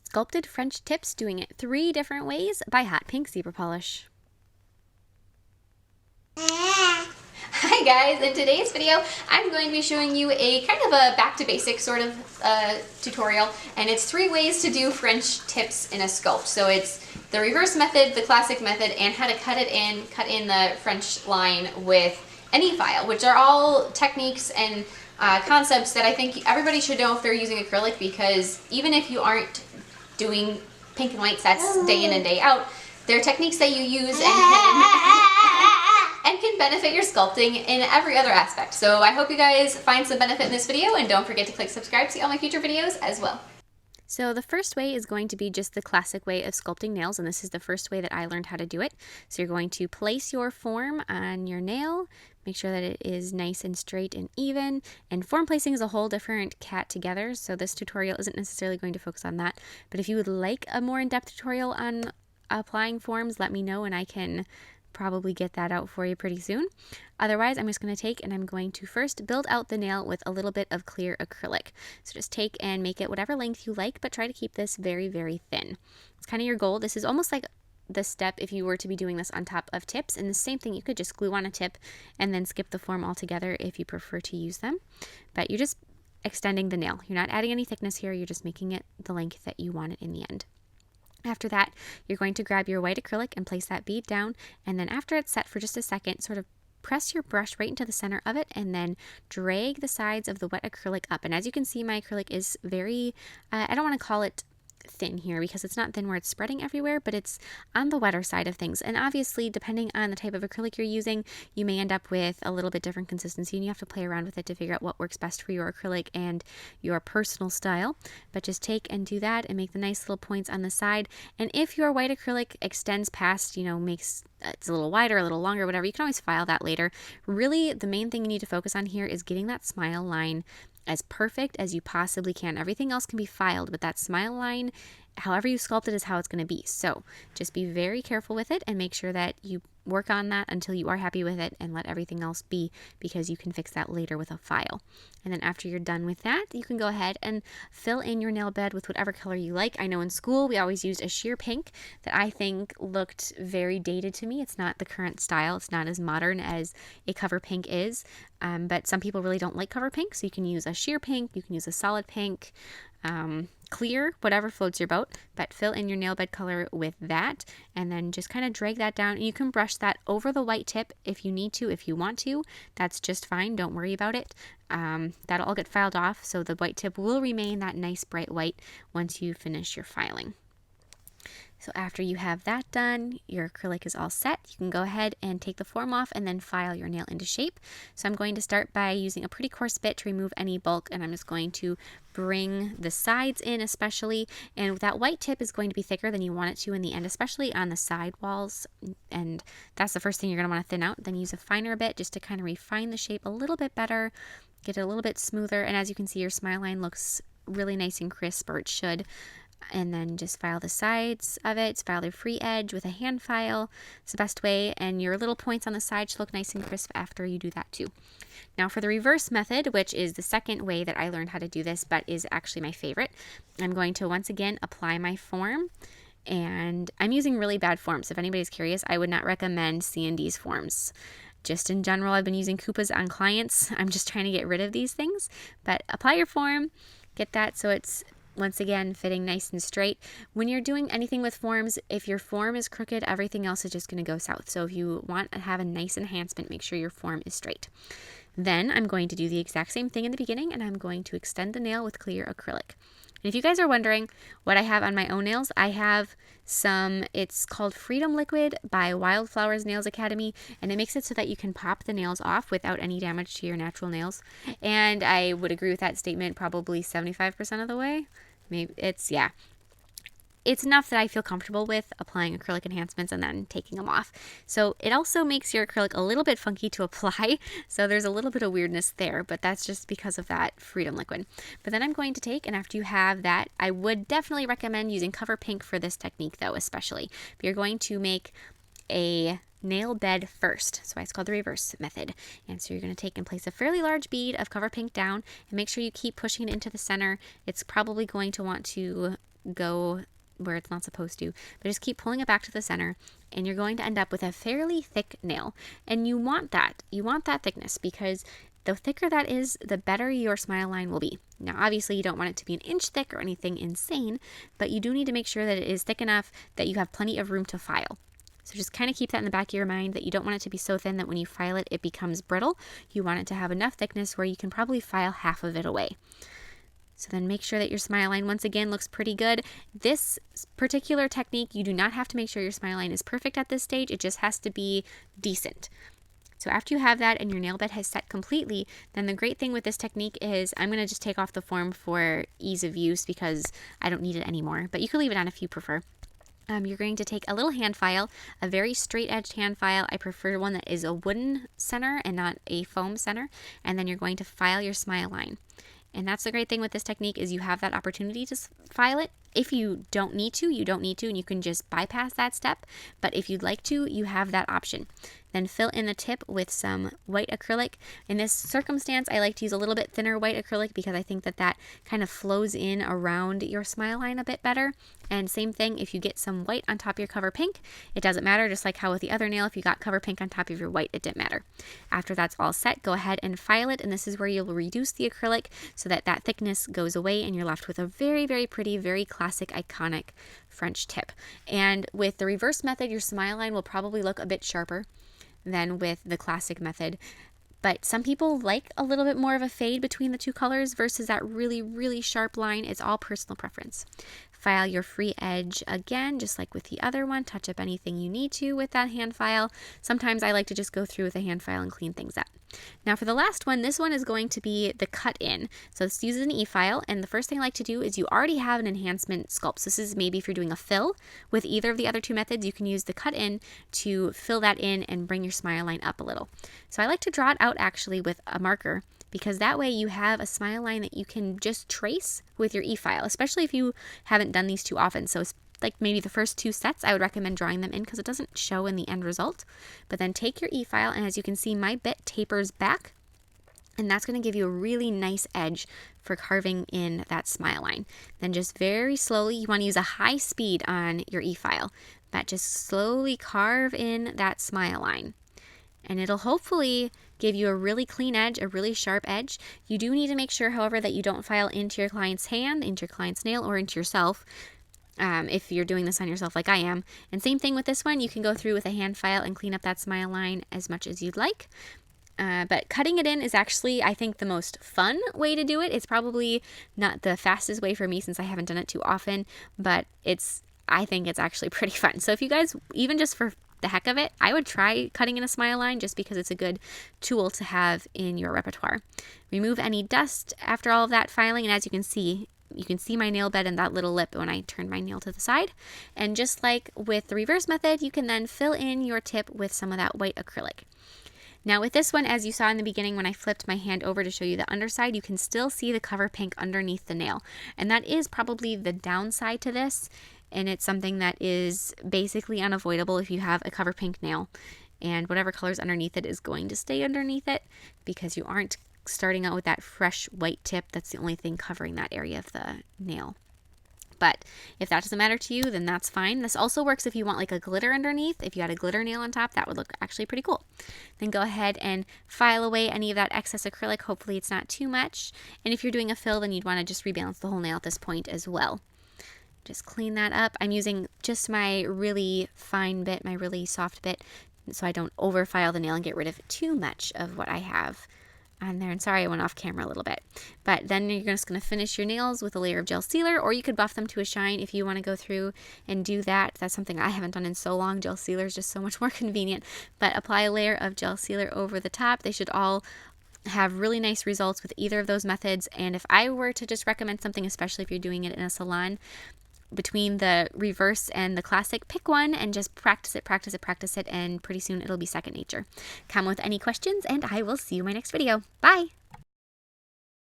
Sculpted French Tips Doing It 3 Different Ways by Hotpinkzebrapolish. Hi guys, in today's video I'm going to be showing you a kind of a back to basics sort of tutorial, and it's 3 ways to do French tips in a sculpt. So it's the reverse method, the classic method, and how to cut in the French line with any file, which are all techniques and concepts that I think everybody should know if they're using acrylic, because even if you aren't doing pink and white sets day in and day out, they're techniques that you use and can benefit your sculpting in every other aspect. So I hope you guys find some benefit in this video, and don't forget to click subscribe to see all my future videos as well. So the first way is going to be just the classic way of sculpting nails, and this is the first way that I learned how to do it. So you're going to place your form on your nail, make sure that it is nice and straight and even, and form placing is a whole different cat together, so this tutorial isn't necessarily going to focus on that. But if you would like a more in-depth tutorial on applying forms, let me know and I can probably get that out for you pretty soon. Otherwise, I'm just going to take and I'm going to first build out the nail with a little bit of clear acrylic. So just take and make it whatever length you like, but try to keep this very, very thin. It's kind of your goal. This is almost like the step if you were to be doing this on top of tips, and the same thing, you could just glue on a tip and then skip the form altogether if you prefer to use them. But you're just extending the nail. You're not adding any thickness here, you're just making it the length that you want it in the end. After that, you're going to grab your white acrylic and place that bead down, and then after it's set for just a second, sort of press your brush right into the center of it and then drag the sides of the wet acrylic up. And as you can see, my acrylic is very, I don't want to call it thin here because it's not thin where it's spreading everywhere, but it's on the wetter side of things. And obviously, depending on the type of acrylic you're using, you may end up with a little bit different consistency, and you have to play around with it to figure out what works best for your acrylic and your personal style. But just take and do that and make the nice little points on the side. And if your white acrylic extends past, makes it's a little wider, a little longer, whatever, you can always file that later. Really, the main thing you need to focus on here is getting that smile line as perfect as you possibly can. Everything else can be filed, but that smile line, however you sculpt it, is how it's going to be. So just be very careful with it and make sure that you work on that until you are happy with it, and let everything else be, because you can fix that later with a file. And then after you're done with that, you can go ahead and fill in your nail bed with whatever color you like. I know in school we always used a sheer pink that I think looked very dated to me. It's not the current style. It's not as modern as a cover pink is, but some people really don't like cover pink, so you can use a sheer pink, you can use a solid pink, clear, whatever floats your boat, but fill in your nail bed color with that, and then just kind of drag that down. And you can brush that over the white tip if you need to, if you want to. That's just fine, don't worry about it. That'll all get filed off, so the white tip will remain that nice bright white once you finish your filing. So after you have that done, your acrylic is all set. You can go ahead and take the form off and then file your nail into shape. So I'm going to start by using a pretty coarse bit to remove any bulk, and I'm just going to bring the sides in especially, and that white tip is going to be thicker than you want it to in the end, especially on the side walls, and that's the first thing you're going to want to thin out. Then use a finer bit just to kind of refine the shape a little bit better, get it a little bit smoother, and as you can see, your smile line looks really nice and crisp, or it should. And then just file the sides of it, file the free edge with a hand file. It's the best way, and your little points on the side should look nice and crisp after you do that too. Now for the reverse method, which is the second way that I learned how to do this, but is actually my favorite, I'm going to once again apply my form, and I'm using really bad forms. If anybody's curious, I would not recommend C&D's forms. Just in general, I've been using Koopas on clients. I'm just trying to get rid of these things, but apply your form, get that so it's once again fitting nice and straight. When you're doing anything with forms, if your form is crooked, everything else is just going to go south. So if you want to have a nice enhancement, make sure your form is straight. Then I'm going to do the exact same thing in the beginning, and I'm going to extend the nail with clear acrylic. And if you guys are wondering what I have on my own nails, I have it's called Freedom Liquid by Wildflowers Nails Academy, and it makes it so that you can pop the nails off without any damage to your natural nails. And I would agree with that statement probably 75% of the way. Maybe it's enough that I feel comfortable with applying acrylic enhancements and then taking them off. So it also makes your acrylic a little bit funky to apply, so there's a little bit of weirdness there, but that's just because of that Freedom Liquid. But then I'm going to take, and after you have that, I would definitely recommend using cover pink for this technique though, especially. But you're going to make a nail bed first, so it's called the reverse method. And so you're going to take and place a fairly large bead of cover pink down, and make sure you keep pushing it into the center. It's probably going to want to go where it's not supposed to, but just keep pulling it back to the center, and you're going to end up with a fairly thick nail. And you want that. You want that thickness, because the thicker that is, the better your smile line will be. Now, obviously, you don't want it to be an inch thick or anything insane, but you do need to make sure that it is thick enough that you have plenty of room to file. So just kind of keep that in the back of your mind, that you don't want it to be so thin that when you file it, it becomes brittle. You want it to have enough thickness where you can probably file half of it away. So then make sure that your smile line, once again, looks pretty good. This particular technique, you do not have to make sure your smile line is perfect at this stage. It just has to be decent. So after you have that and your nail bed has set completely, then the great thing with this technique is, I'm going to just take off the form for ease of use because I don't need it anymore, but you can leave it on if you prefer. You're going to take a little hand file, a very straight edged hand file. I prefer one that is a wooden center and not a foam center. And then you're going to file your smile line. And that's the great thing with this technique, is you have that opportunity to file it. If you don't need to, you don't need to, and you can just bypass that step. But if you'd like to, you have that option. Then fill in the tip with some white acrylic. In this circumstance, I like to use a little bit thinner white acrylic because I think that that kind of flows in around your smile line a bit better. And same thing, if you get some white on top of your cover pink, it doesn't matter. Just like how with the other nail, if you got cover pink on top of your white, it didn't matter. After that's all set, go ahead and file it. And this is where you'll reduce the acrylic so that that thickness goes away and you're left with a very, very pretty, very classic, iconic French tip. And with the reverse method, your smile line will probably look a bit sharper than with the classic method. But some people like a little bit more of a fade between the two colors versus that really, really sharp line. It's all personal preference. File your free edge again, just like with the other one. Touch up anything you need to with that hand file. Sometimes I like to just go through with a hand file and clean things up. Now for the last one, this one is going to be the cut in. So this uses an e-file, and the first thing I like to do is, you already have an enhancement sculpt. So this is maybe if you're doing a fill with either of the other two methods, you can use the cut in to fill that in and bring your smile line up a little. So I like to draw it out actually with a marker, because that way you have a smile line that you can just trace with your e-file, especially if you haven't done these too often. So like maybe the first two sets, I would recommend drawing them in because it doesn't show in the end result. But then take your e-file, and as you can see, my bit tapers back, and that's going to give you a really nice edge for carving in that smile line. Then just very slowly, you want to use a high speed on your e-file, but just slowly carve in that smile line. And it'll hopefully give you a really clean edge, a really sharp edge. You do need to make sure, however, that you don't file into your client's hand, into your client's nail, or into yourself. If you're doing this on yourself like I am. And same thing with this one, you can go through with a hand file and clean up that smile line as much as you'd like. But cutting it in is actually, I think, the most fun way to do it. It's probably not the fastest way for me since I haven't done it too often, but I think it's actually pretty fun. So if you guys, even just for the heck of it, I would try cutting in a smile line just because it's a good tool to have in your repertoire. Remove any dust after all of that filing, and as you can see my nail bed and that little lip when I turn my nail to the side. And just like with the reverse method, you can then fill in your tip with some of that white acrylic. Now with this one, as you saw in the beginning when I flipped my hand over to show you the underside, you can still see the cover pink underneath the nail. And that is probably the downside to this, and it's something that is basically unavoidable if you have a cover pink nail. And whatever color's underneath it is going to stay underneath it, because you aren't starting out with that fresh white tip. That's the only thing covering that area of the nail. But if that doesn't matter to you, then that's fine. This also works if you want like a glitter underneath. If you had a glitter nail on top, that would look actually pretty cool. Then go ahead and file away any of that excess acrylic. Hopefully it's not too much. And if you're doing a fill, then you'd want to just rebalance the whole nail at this point as well. Just clean that up. I'm using just my really fine bit, my really soft bit, so I don't overfile the nail and get rid of too much of what I have on there. And sorry, I went off camera a little bit. But then you're just going to finish your nails with a layer of gel sealer, or you could buff them to a shine if you want to go through and do that. That's something I haven't done in so long. Gel sealer is just so much more convenient. But apply a layer of gel sealer over the top. They should all have really nice results with either of those methods. And if I were to just recommend something, especially if you're doing it in a salon, between the reverse and the classic, pick one and just practice it, and pretty soon it'll be second nature. Comment with any questions, and I will see you in my next video. Bye!